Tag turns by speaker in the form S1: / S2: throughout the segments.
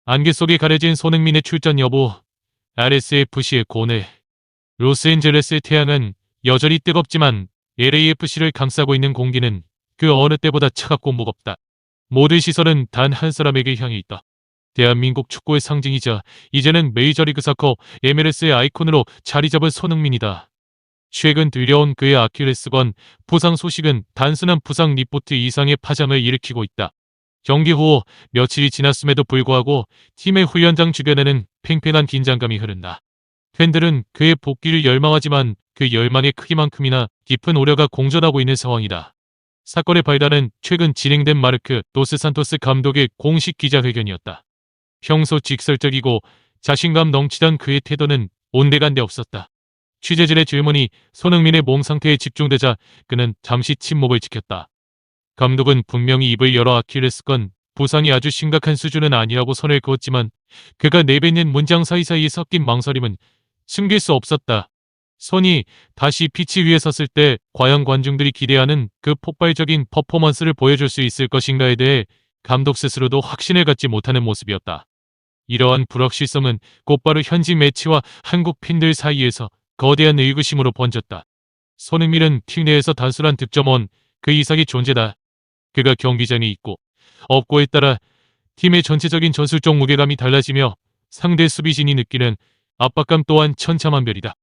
S1: 안개 속에 가려진 손흥민의 출전 여부, RSFC의 고뇌. 로스앤젤레스의 태양은 여전히 뜨겁지만 LAFC를 감싸고 있는 공기는 그 어느 때보다 차갑고 무겁다. 모든 시선은 단 한 사람에게 향해 있다. 대한민국 축구의 상징이자 이제는 메이저리그 사커 MLS의 아이콘으로 자리 잡은 손흥민이다. 최근 들려온 그의 아킬레스건 부상 소식은 단순한 부상 리포트 이상의 파장을 일으키고 있다. 경기 후 며칠이 지났음에도 불구하고 팀의 후연장 주변에는 팽팽한 긴장감이 흐른다. 팬들은 그의 복귀를 열망하지만 그 열망의 크기만큼이나 깊은 우려가 공존하고 있는 상황이다. 사건의 발단은 최근 진행된 마르크 도스산토스 감독의 공식 기자회견이었다. 평소 직설적이고 자신감 넘치던 그의 태도는 온데간데 없었다. 취재진의 질문이 손흥민의 몸 상태에 집중되자 그는 잠시 침묵을 지켰다. 감독은 분명히 입을 열어 아킬레스건 부상이 아주 심각한 수준은 아니라고 선을 그었지만 그가 내뱉는 문장 사이사이에 섞인 망설임은 숨길 수 없었다. 손이 다시 피치 위에 섰을 때 과연 관중들이 기대하는 그 폭발적인 퍼포먼스를 보여줄 수 있을 것인가에 대해 감독 스스로도 확신을 갖지 못하는 모습이었다. 이러한 불확실성은 곧바로 현지 매체와 한국 팬들 사이에서 거대한 의구심으로 번졌다. 손흥민은 팀 내에서 단순한 득점원, 그 이상의 존재다. 그가 경기장에 있고 없고에 따라 팀의 전체적인 전술적 무게감이 달라지며 상대 수비진이 느끼는 압박감 또한 천차만별이다.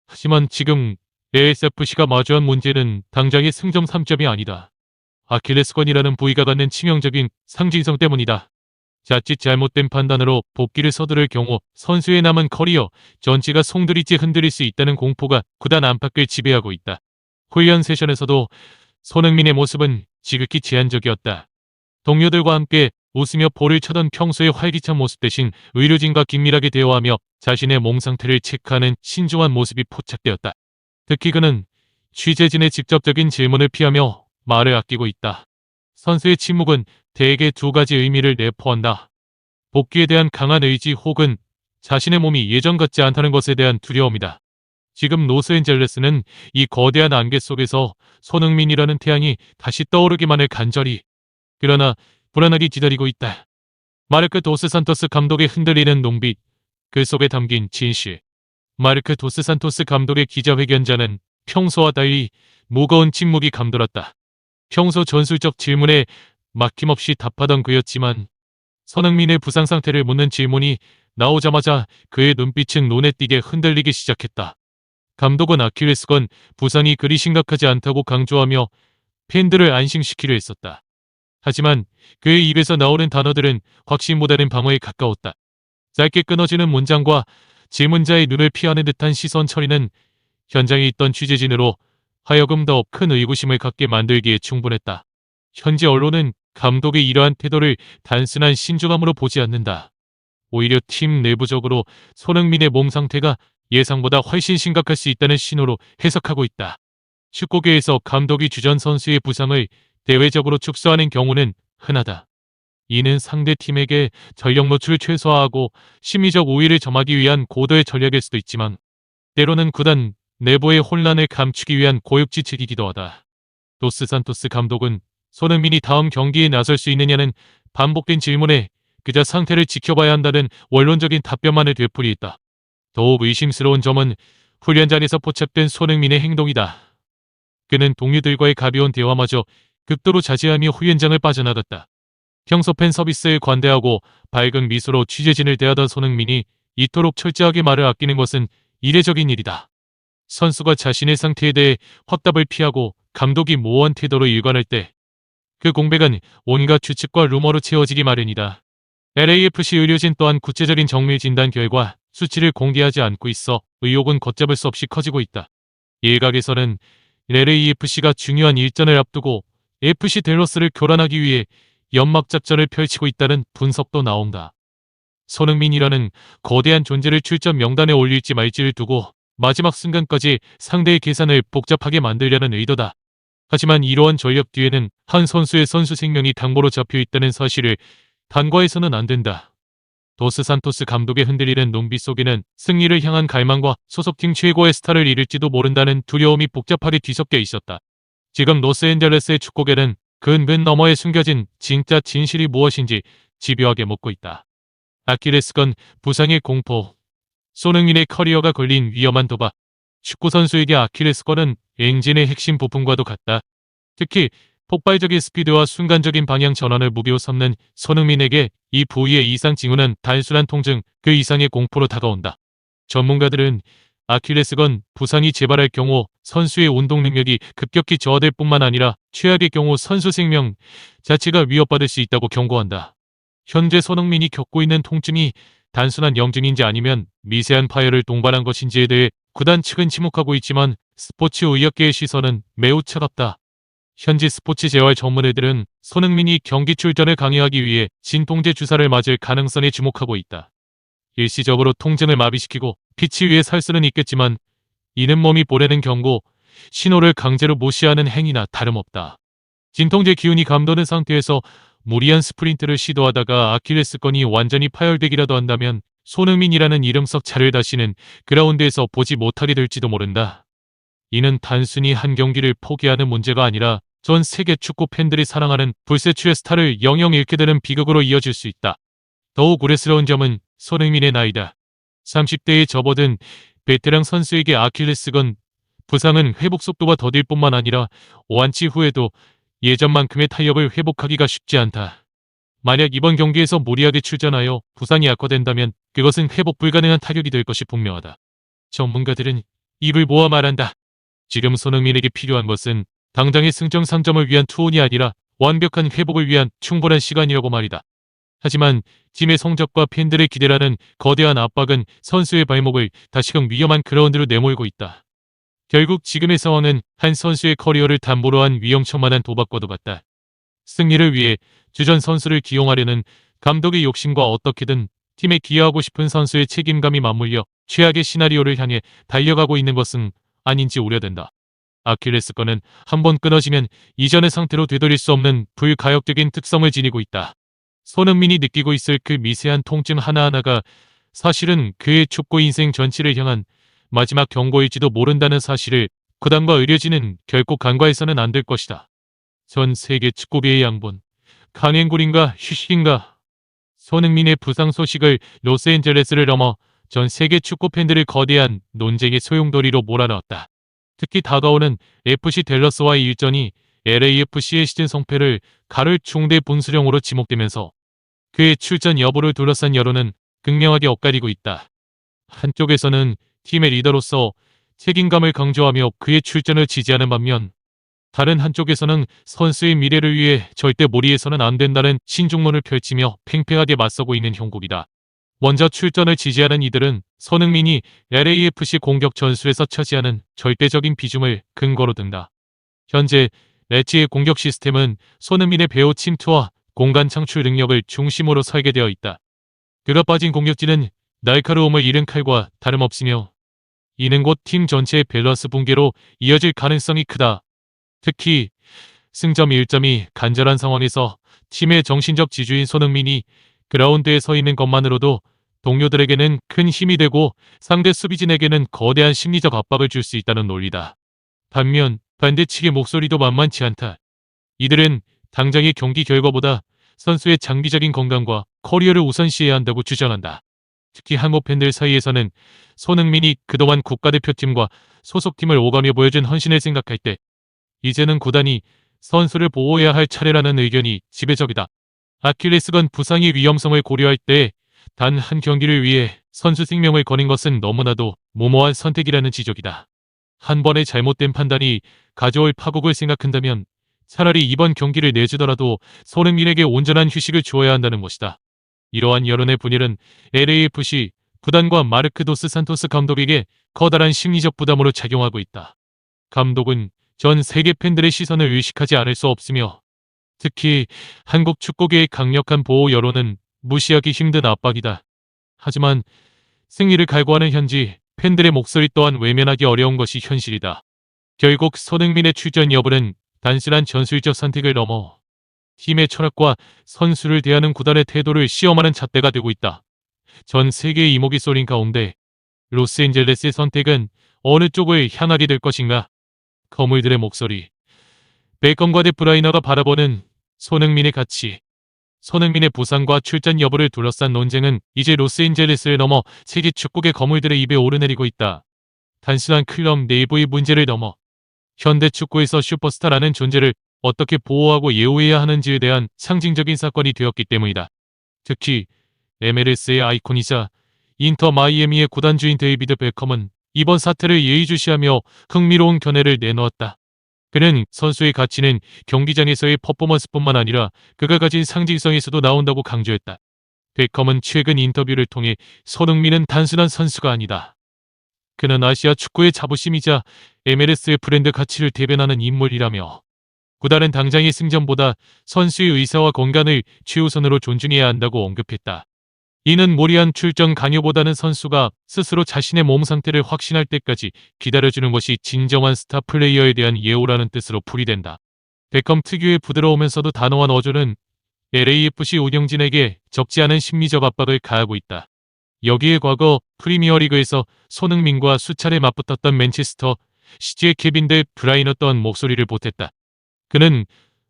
S1: 하지만 지금 ASFC가 마주한 문제는 당장의 승점 3점이 아니다. 아킬레스건이라는 부위가 갖는 치명적인 상징성 때문이다. 자칫 잘못된 판단으로 복귀를 서두를 경우 선수의 남은 커리어 전체가 송두리째 흔들릴 수 있다는 공포가 구단 안팎을 지배하고 있다. 훈련 세션에서도 손흥민의 모습은 지극히 제한적이었다. 동료들과 함께 웃으며 볼을 쳐던 평소의 활기찬 모습 대신 의료진과 긴밀하게 대화하며 자신의 몸 상태를 체크하는 신중한 모습이 포착되었다. 특히 그는 취재진의 직접적인 질문을 피하며 말을 아끼고 있다. 선수의 침묵은 대개 두 가지 의미를 내포한다. 복귀에 대한 강한 의지 혹은 자신의 몸이 예전 같지 않다는 것에 대한 두려움이다. 지금 로스앤젤레스는 이 거대한 안개 속에서 손흥민이라는 태양이 다시 떠오르기만을 간절히, 그러나 불안하게 기다리고 있다. 마르크 도스산토스 감독의 흔들리는 눈빛, 그 속에 담긴 진실. 마르크 도스산토스 감독의 기자회견자는 평소와 달리 무거운 침묵이 감돌았다. 평소 전술적 질문에 막힘없이 답하던 그였지만 손흥민의 부상 상태를 묻는 질문이 나오자마자 그의 눈빛은 눈에 띄게 흔들리기 시작했다. 감독은 아킬레스건 부상이 그리 심각하지 않다고 강조하며 팬들을 안심시키려 했었다. 하지만 그의 입에서 나오는 단어들은 확신보다는 방어에 가까웠다. 짧게 끊어지는 문장과 질문자의 눈을 피하는 듯한 시선 처리는 현장에 있던 취재진으로 하여금 더 큰 의구심을 갖게 만들기에 충분했다. 현지 언론은 감독의 이러한 태도를 단순한 신중함으로 보지 않는다. 오히려 팀 내부적으로 손흥민의 몸 상태가 예상보다 훨씬 심각할 수 있다는 신호로 해석하고 있다. 축구계에서 감독이 주전 선수의 부상을 대외적으로 축소하는 경우는 흔하다. 이는 상대 팀에게 전력 노출을 최소화하고 심리적 우위를 점하기 위한 고도의 전략일 수도 있지만 때로는 구단 내부의 혼란을 감추기 위한 고육지책이기도 하다. 도스산토스 감독은 손흥민이 다음 경기에 나설 수 있느냐는 반복된 질문에 그저 상태를 지켜봐야 한다는 원론적인 답변만을 되풀이했다. 더욱 의심스러운 점은 훈련장에서 포착된 손흥민의 행동이다. 그는 동료들과의 가벼운 대화마저 극도로 자제하며 후연장을 빠져나갔다. 평소 팬 서비스에 관대하고 밝은 미소로 취재진을 대하던 손흥민이 이토록 철저하게 말을 아끼는 것은 이례적인 일이다. 선수가 자신의 상태에 대해 확답을 피하고 감독이 모호한 태도로 일관할 때 그 공백은 온갖 추측과 루머로 채워지기 마련이다. LAFC 의료진 또한 구체적인 정밀 진단 결과 수치를 공개하지 않고 있어 의혹은 걷잡을 수 없이 커지고 있다. 일각에서는 LAFC가 중요한 일전을 앞두고 FC 댈러스를 교란하기 위해 연막작전을 펼치고 있다는 분석도 나온다. 손흥민이라는 거대한 존재를 출전 명단에 올릴지 말지를 두고 마지막 순간까지 상대의 계산을 복잡하게 만들려는 의도다. 하지만 이러한 전략 뒤에는 한 선수의 선수 생명이 당보로 잡혀있다는 사실을 간과해서는 안 된다. 도스산토스 감독의 흔들리는 눈빛 속에는 승리를 향한 갈망과 소속팀 최고의 스타를 잃을지도 모른다는 두려움이 복잡하게 뒤섞여 있었다. 지금 로스앤젤레스의 축구계는 그 은근 너머에 숨겨진 진짜 진실이 무엇인지 집요하게 묻고 있다. 아킬레스건 부상의 공포. 손흥민의 커리어가 걸린 위험한 도박. 축구선수에게 아킬레스건은 엔진의 핵심 부품과도 같다. 특히 폭발적인 스피드와 순간적인 방향 전환을 무비로 삼는 손흥민에게 이 부위의 이상 징후는 단순한 통증 그 이상의 공포로 다가온다. 전문가들은 아킬레스건 부상이 재발할 경우 선수의 운동 능력이 급격히 저하될 뿐만 아니라 최악의 경우 선수 생명 자체가 위협받을 수 있다고 경고한다. 현재 손흥민이 겪고 있는 통증이 단순한 염증인지 아니면 미세한 파열을 동반한 것인지에 대해 구단 측은 침묵하고 있지만 스포츠 의학계의 시선은 매우 차갑다. 현지 스포츠 재활 전문의들은 손흥민이 경기 출전을 강요하기 위해 진통제 주사를 맞을 가능성에 주목하고 있다. 일시적으로 통증을 마비시키고 피치 위에 살 수는 있겠지만 이는 몸이 보내는 경고, 신호를 강제로 무시하는 행위나 다름없다. 진통제 기운이 감도는 상태에서 무리한 스프린트를 시도하다가 아킬레스건이 완전히 파열되기라도 한다면 손흥민이라는 이름 속 자를 다시는 그라운드에서 보지 못하게 될지도 모른다. 이는 단순히 한 경기를 포기하는 문제가 아니라 전 세계 축구 팬들이 사랑하는 불세출의 스타를 영영 잃게 되는 비극으로 이어질 수 있다. 더욱 우려스러운 점은 손흥민의 나이다. 30대에 접어든 베테랑 선수에게 아킬레스건 부상은 회복 속도가 더딜 뿐만 아니라 완치 후에도 예전만큼의 탄력을 회복하기가 쉽지 않다. 만약 이번 경기에서 무리하게 출전하여 부상이 악화된다면 그것은 회복 불가능한 타격이 될 것이 분명하다. 전문가들은 입을 모아 말한다. 지금 손흥민에게 필요한 것은 당장의 승점 상점을 위한 투혼이 아니라 완벽한 회복을 위한 충분한 시간이라고 말이다. 하지만 팀의 성적과 팬들의 기대라는 거대한 압박은 선수의 발목을 다시금 위험한 그라운드로 내몰고 있다. 결국 지금의 상황은 한 선수의 커리어를 담보로 한 위험천만한 도박과도 같다. 승리를 위해 주전 선수를 기용하려는 감독의 욕심과 어떻게든 팀에 기여하고 싶은 선수의 책임감이 맞물려 최악의 시나리오를 향해 달려가고 있는 것은 아닌지 우려된다. 아킬레스건은 한번 끊어지면 이전의 상태로 되돌릴 수 없는 불가역적인 특성을 지니고 있다. 손흥민이 느끼고 있을 그 미세한 통증 하나하나가 사실은 그의 축구 인생 전체를 향한 마지막 경고일지도 모른다는 사실을 구단과 의료진은 결코 간과해서는 안 될 것이다. 전 세계 축구계의 양분, 강행군인가 휴식인가. 손흥민의 부상 소식을 로스앤젤레스를 넘어 전 세계 축구 팬들을 거대한 논쟁의 소용돌이로 몰아넣었다. 특히 다가오는 FC 댈러스와의 일전이 LAFC의 시즌 성패를 가를 중대 분수령으로 지목되면서 그의 출전 여부를 둘러싼 여론은 극명하게 엇갈리고 있다. 한쪽에서는 팀의 리더로서 책임감을 강조하며 그의 출전을 지지하는 반면 다른 한쪽에서는 선수의 미래를 위해 절대 무리해서는 안 된다는 신중문을 펼치며 팽팽하게 맞서고 있는 형국이다. 먼저 출전을 지지하는 이들은 손흥민이 LAFC 공격 전술에서 차지하는 절대적인 비중을 근거로 든다. 현재 레츠의 공격 시스템은 손흥민의 배후 침투와 공간 창출 능력을 중심으로 설계되어 있다. 그가 빠진 공격진은 날카로움을 잃은 칼과 다름없으며 이는 곧 팀 전체의 밸런스 붕괴로 이어질 가능성이 크다. 특히 승점 1점이 간절한 상황에서 팀의 정신적 지주인 손흥민이 그라운드에 서 있는 것만으로도 동료들에게는 큰 힘이 되고 상대 수비진에게는 거대한 심리적 압박을 줄 수 있다는 논리다. 반면 반대측의 목소리도 만만치 않다. 이들은 당장의 경기 결과보다 선수의 장기적인 건강과 커리어를 우선시해야 한다고 주장한다. 특히 한국 팬들 사이에서는 손흥민이 그동안 국가대표팀과 소속팀을 오가며 보여준 헌신을 생각할 때 이제는 구단이 선수를 보호해야 할 차례라는 의견이 지배적이다. 아킬레스건 부상의 위험성을 고려할 때 단 한 경기를 위해 선수 생명을 거는 것은 너무나도 무모한 선택이라는 지적이다. 한 번의 잘못된 판단이 가져올 파국을 생각한다면 차라리 이번 경기를 내주더라도 손흥민에게 온전한 휴식을 주어야 한다는 것이다. 이러한 여론의 분열은 LAFC 구단과 마르크 도스 산토스 감독에게 커다란 심리적 부담으로 작용하고 있다. 감독은 전 세계 팬들의 시선을 의식하지 않을 수 없으며 특히 한국 축구계의 강력한 보호 여론은 무시하기 힘든 압박이다. 하지만 승리를 갈구하는 현지 팬들의 목소리 또한 외면하기 어려운 것이 현실이다. 결국 손흥민의 출전 여부는 단순한 전술적 선택을 넘어 팀의 철학과 선수를 대하는 구단의 태도를 시험하는 잣대가 되고 있다. 전 세계의 이목이 쏠린 가운데 로스앤젤레스의 선택은 어느 쪽을 향하게 될 것인가? 거물들의 목소리. 베컴과 데 브라이너가 바라보는 손흥민의 가치. 손흥민의 부상과 출전 여부를 둘러싼 논쟁은 이제 로스앤젤레스를 넘어 세계 축구계 거물들의 입에 오르내리고 있다. 단순한 클럽 내부의 문제를 넘어 현대 축구에서 슈퍼스타라는 존재를 어떻게 보호하고 예우해야 하는지에 대한 상징적인 사건이 되었기 때문이다. 특히 MLS의 아이콘이자 인터 마이애미의 구단주인 데이비드 베컴은 이번 사태를 예의주시하며 흥미로운 견해를 내놓았다. 그는 선수의 가치는 경기장에서의 퍼포먼스뿐만 아니라 그가 가진 상징성에서도 나온다고 강조했다. 베컴은 최근 인터뷰를 통해 손흥민은 단순한 선수가 아니다. 그는 아시아 축구의 자부심이자 MLS의 브랜드 가치를 대변하는 인물이라며 구단은 당장의 승전보다 선수의 의사와 건강을 최우선으로 존중해야 한다고 언급했다. 이는 무리한 출전 강요보다는 선수가 스스로 자신의 몸 상태를 확신할 때까지 기다려주는 것이 진정한 스타 플레이어에 대한 예우라는 뜻으로 풀이된다. 베컴 특유의 부드러우면서도 단호한 어조는 LAFC 운영진에게 적지 않은 심리적 압박을 가하고 있다. 여기에 과거 프리미어리그에서 손흥민과 수차례 맞붙었던 맨체스터 시티의 케빈 데 브라이너 또한 목소리를 보탰다. 그는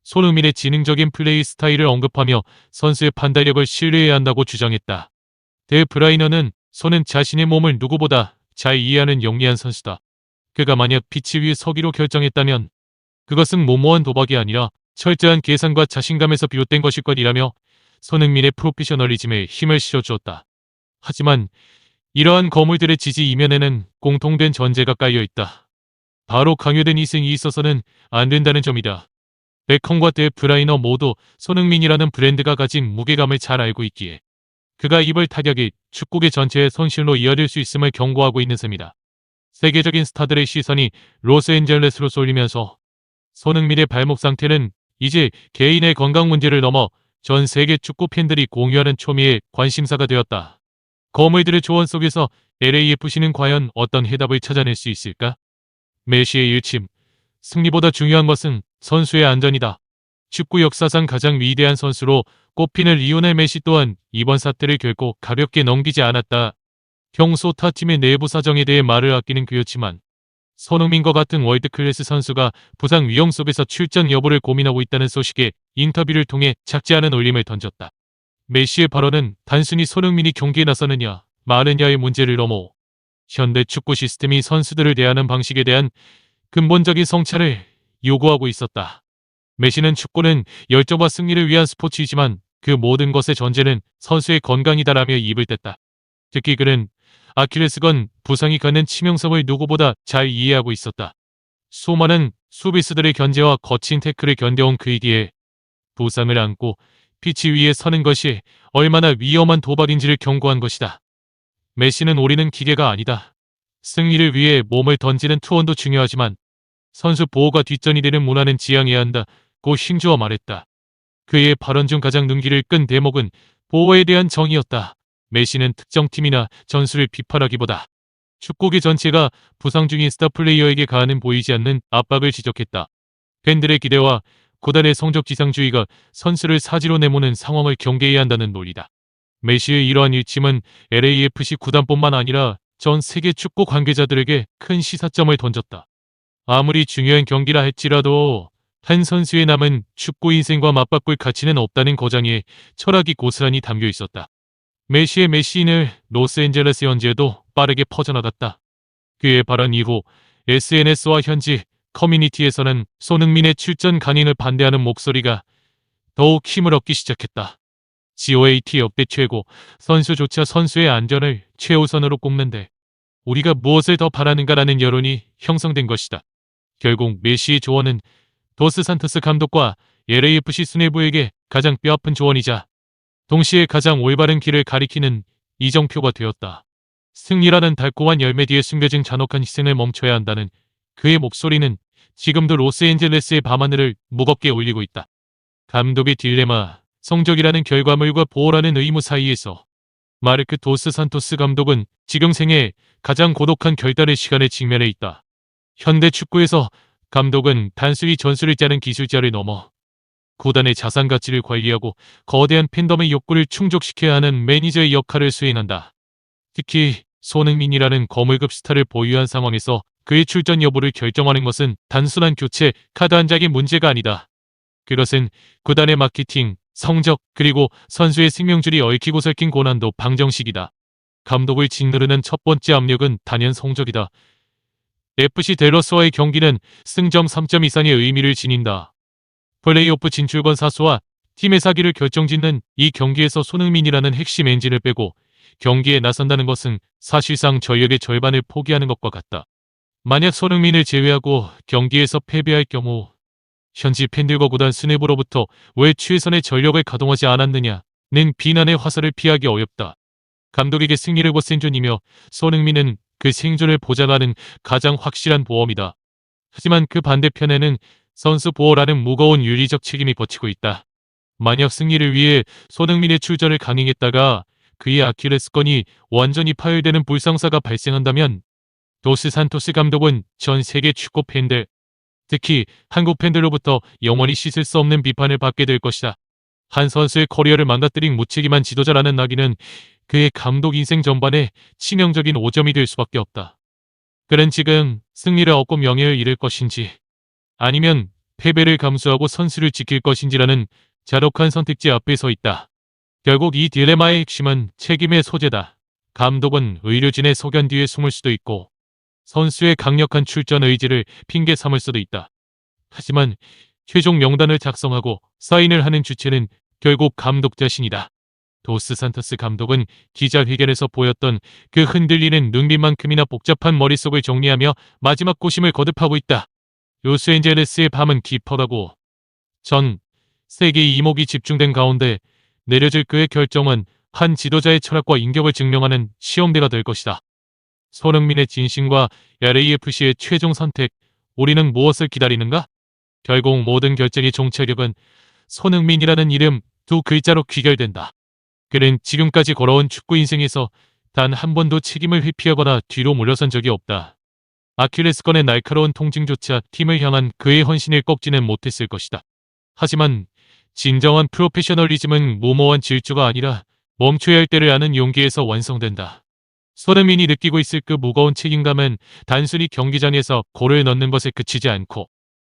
S1: 손흥민의 지능적인 플레이 스타일을 언급하며 선수의 판단력을 신뢰해야 한다고 주장했다. 데 브라이너는 손은 자신의 몸을 누구보다 잘 이해하는 영리한 선수다. 그가 만약 피치 위에 서기로 결정했다면 그것은 무모한 도박이 아니라 철저한 계산과 자신감에서 비롯된 것일 것이라며 손흥민의 프로페셔널리즘에 힘을 실어주었다. 하지만 이러한 거물들의 지지 이면에는 공통된 전제가 깔려있다. 바로 강요된 희생이 있어서는 안 된다는 점이다. 베컴과 데 브라이너 모두 손흥민이라는 브랜드가 가진 무게감을 잘 알고 있기에 그가 입을 타격이 축구계 전체의 손실로 이어질 수 있음을 경고하고 있는 셈이다. 세계적인 스타들의 시선이 로스앤젤레스로 쏠리면서 손흥민의 발목 상태는 이제 개인의 건강 문제를 넘어 전 세계 축구 팬들이 공유하는 초미의 관심사가 되었다. 거물들의 조언 속에서 LAFC는 과연 어떤 해답을 찾아낼 수 있을까? 메시의 일침. 승리보다 중요한 것은 선수의 안전이다. 축구 역사상 가장 위대한 선수로 꼽히는 리오넬 메시 또한 이번 사태를 결코 가볍게 넘기지 않았다. 평소 타팀의 내부 사정에 대해 말을 아끼는 그였지만 손흥민과 같은 월드클래스 선수가 부상 위험 속에서 출전 여부를 고민하고 있다는 소식에 인터뷰를 통해 작지 않은 울림을 던졌다. 메시의 발언은 단순히 손흥민이 경기에 나서느냐 마느냐의 문제를 넘어 현대 축구 시스템이 선수들을 대하는 방식에 대한 근본적인 성찰을 요구하고 있었다. 메시는 축구는 열정과 승리를 위한 스포츠이지만 그 모든 것의 전제는 선수의 건강이다라며 입을 뗐다. 특히 그는 아킬레스건 부상이 갖는 치명성을 누구보다 잘 이해하고 있었다. 수많은 수비수들의 견제와 거친 태클을 견뎌온 그이기에 부상을 안고 피치 위에 서는 것이 얼마나 위험한 도박인지를 경고한 것이다. 메시는 우리는 기계가 아니다. 승리를 위해 몸을 던지는 투혼도 중요하지만 선수 보호가 뒷전이 되는 문화는 지향해야 한다고 힘주어 말했다. 그의 발언 중 가장 눈길을 끈 대목은 보호에 대한 정의였다. 메시는 특정 팀이나 전술을 비판하기보다 축구계 전체가 부상 중인 스타 플레이어에게 가하는 보이지 않는 압박을 지적했다. 팬들의 기대와 구단의 성적 지상주의가 선수를 사지로 내모는 상황을 경계해야 한다는 논리다. 메시의 이러한 일침은 LAFC 구단뿐만 아니라 전 세계 축구 관계자들에게 큰 시사점을 던졌다. 아무리 중요한 경기라 할지라도 한 선수의 남은 축구 인생과 맞바꿀 가치는 없다는 거장의 철학이 고스란히 담겨 있었다. 메시의 메시인을 로스앤젤레스 현지에도 빠르게 퍼져나갔다. 그의 발언 이후 SNS와 현지 커뮤니티에서는 손흥민의 출전 강행을 반대하는 목소리가 더욱 힘을 얻기 시작했다. GOAT 역대 최고, 선수조차 선수의 안전을 최우선으로 꼽는데 우리가 무엇을 더 바라는가라는 여론이 형성된 것이다. 결국 메시의 조언은 도스 산토스 감독과 LAFC 수뇌부에게 가장 뼈아픈 조언이자 동시에 가장 올바른 길을 가리키는 이정표가 되었다. 승리라는 달콤한 열매 뒤에 숨겨진 잔혹한 희생을 멈춰야 한다는 그의 목소리는 지금도 로스앤젤레스의 밤하늘을 무겁게 울리고 있다. 감독의 딜레마, 성적이라는 결과물과 보호라는 의무 사이에서 마르크 도스 산토스 감독은 지금 생애 가장 고독한 결단의 시간에 직면해 있다. 현대 축구에서 감독은 단순히 전술을 짜는 기술자를 넘어 구단의 자산 가치를 관리하고 거대한 팬덤의 욕구를 충족시켜야 하는 매니저의 역할을 수행한다. 특히 손흥민이라는 거물급 스타를 보유한 상황에서 그의 출전 여부를 결정하는 것은 단순한 교체 카드 한 장의 문제가 아니다. 그것은 구단의 마케팅, 성적, 그리고 선수의 생명줄이 얽히고 설킨 고난도 방정식이다. 감독을 짓누르는 첫 번째 압력은 단연 성적이다. FC 댈러스와의 경기는 승점 3점 이상의 의미를 지닌다. 플레이오프 진출권 사수와 팀의 사기를 결정짓는 이 경기에서 손흥민이라는 핵심 엔진을 빼고 경기에 나선다는 것은 사실상 전력의 절반을 포기하는 것과 같다. 만약 손흥민을 제외하고 경기에서 패배할 경우 현지 팬들과 구단 수뇌부로부터 왜 최선의 전력을 가동하지 않았느냐는 비난의 화살을 피하기 어렵다. 감독에게 승리를 거센 존이며 손흥민은 그 생존을 보장하는 가장 확실한 보험이다. 하지만 그 반대편에는 선수 보호라는 무거운 윤리적 책임이 버티고 있다. 만약 승리를 위해 손흥민의 출전을 강행했다가 그의 아킬레스건이 완전히 파열되는 불상사가 발생한다면 도스 산토스 감독은 전 세계 축구 팬들, 특히 한국 팬들로부터 영원히 씻을 수 없는 비판을 받게 될 것이다. 한 선수의 커리어를 망가뜨린 무책임한 지도자라는 낙인은 그의 감독 인생 전반에 치명적인 오점이 될 수밖에 없다. 그는 지금 승리를 얻고 명예를 잃을 것인지 아니면 패배를 감수하고 선수를 지킬 것인지라는 잔혹한 선택지 앞에 서 있다. 결국 이 딜레마의 핵심은 책임의 소재다. 감독은 의료진의 소견 뒤에 숨을 수도 있고 선수의 강력한 출전 의지를 핑계 삼을 수도 있다. 하지만 최종 명단을 작성하고 사인을 하는 주체는 결국 감독 자신이다. 도스 산토스 감독은 기자회견에서 보였던 그 흔들리는 눈빛만큼이나 복잡한 머릿속을 정리하며 마지막 고심을 거듭하고 있다. 로스앤젤레스의 밤은 깊어가고 전 세계의 이목이 집중된 가운데 내려질 그의 결정은 한 지도자의 철학과 인격을 증명하는 시험대가 될 것이다. 손흥민의 진심과 LAFC의 최종 선택, 우리는 무엇을 기다리는가? 결국 모든 결정의 종착역은 손흥민이라는 이름 두 글자로 귀결된다. 그는 지금까지 걸어온 축구 인생에서 단 한 번도 책임을 회피하거나 뒤로 물러선 적이 없다. 아킬레스건의 날카로운 통증조차 팀을 향한 그의 헌신을 꺾지는 못했을 것이다. 하지만 진정한 프로페셔널리즘은 무모한 질주가 아니라 멈춰야 할 때를 아는 용기에서 완성된다. 손흥민이 느끼고 있을 그 무거운 책임감은 단순히 경기장에서 골을 넣는 것에 그치지 않고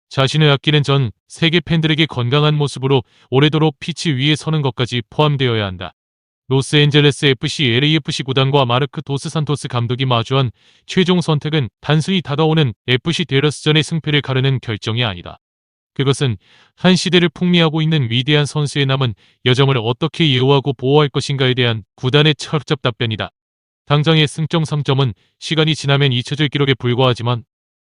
S1: 자신을 아끼는 전 세계 팬들에게 건강한 모습으로 오래도록 피치 위에 서는 것까지 포함되어야 한다. 로스앤젤레스 FC LAFC 구단과 마르크 도스 산토스 감독이 마주한 최종 선택은 단순히 다가오는 FC 댈러스전의 승패를 가르는 결정이 아니다. 그것은 한 시대를 풍미하고 있는 위대한 선수의 남은 여정을 어떻게 예우하고 보호할 것인가에 대한 구단의 철저한 답변이다. 당장의 승점 3점은 시간이 지나면 잊혀질 기록에 불과하지만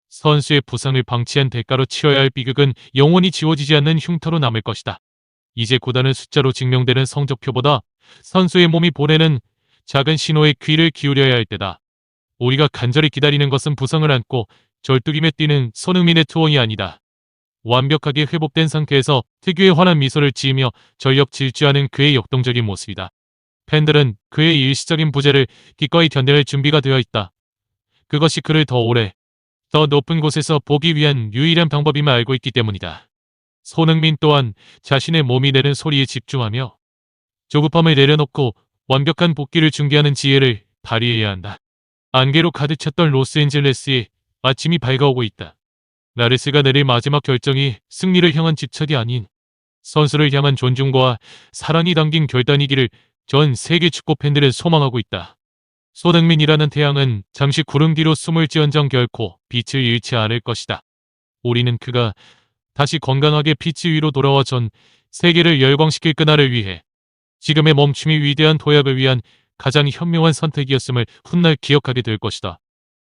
S1: 선수의 부상을 방치한 대가로 치러야 할 비극은 영원히 지워지지 않는 흉터로 남을 것이다. 이제 구단은 숫자로 증명되는 성적표보다 선수의 몸이 보내는 작은 신호에 귀를 기울여야 할 때다. 우리가 간절히 기다리는 것은 부상을 안고 절뚝이며 뛰는 손흥민의 투혼이 아니다. 완벽하게 회복된 상태에서 특유의 환한 미소를 지으며 전력 질주하는 그의 역동적인 모습이다. 팬들은 그의 일시적인 부재를 기꺼이 견뎌낼 준비가 되어 있다. 그것이 그를 더 오래, 더 높은 곳에서 보기 위한 유일한 방법임을 알고 있기 때문이다. 손흥민 또한 자신의 몸이 내는 소리에 집중하며 조급함을 내려놓고 완벽한 복귀를 중개하는 지혜를 발휘해야 한다. 안개로 가득 찼던 로스앤젤레스의 아침이 밝아오고 있다. 라레스가 내릴 마지막 결정이 승리를 향한 집착이 아닌 선수를 향한 존중과 사랑이 담긴 결단이기를 전 세계 축구 팬들은 소망하고 있다. 손흥민이라는 태양은 잠시 구름 뒤로 숨을지언정 결코 빛을 잃지 않을 것이다. 우리는 그가 다시 건강하게 피치 위로 돌아와 전 세계를 열광시킬 그날을 위해 지금의 멈춤이 위대한 도약을 위한 가장 현명한 선택이었음을 훗날 기억하게 될 것이다.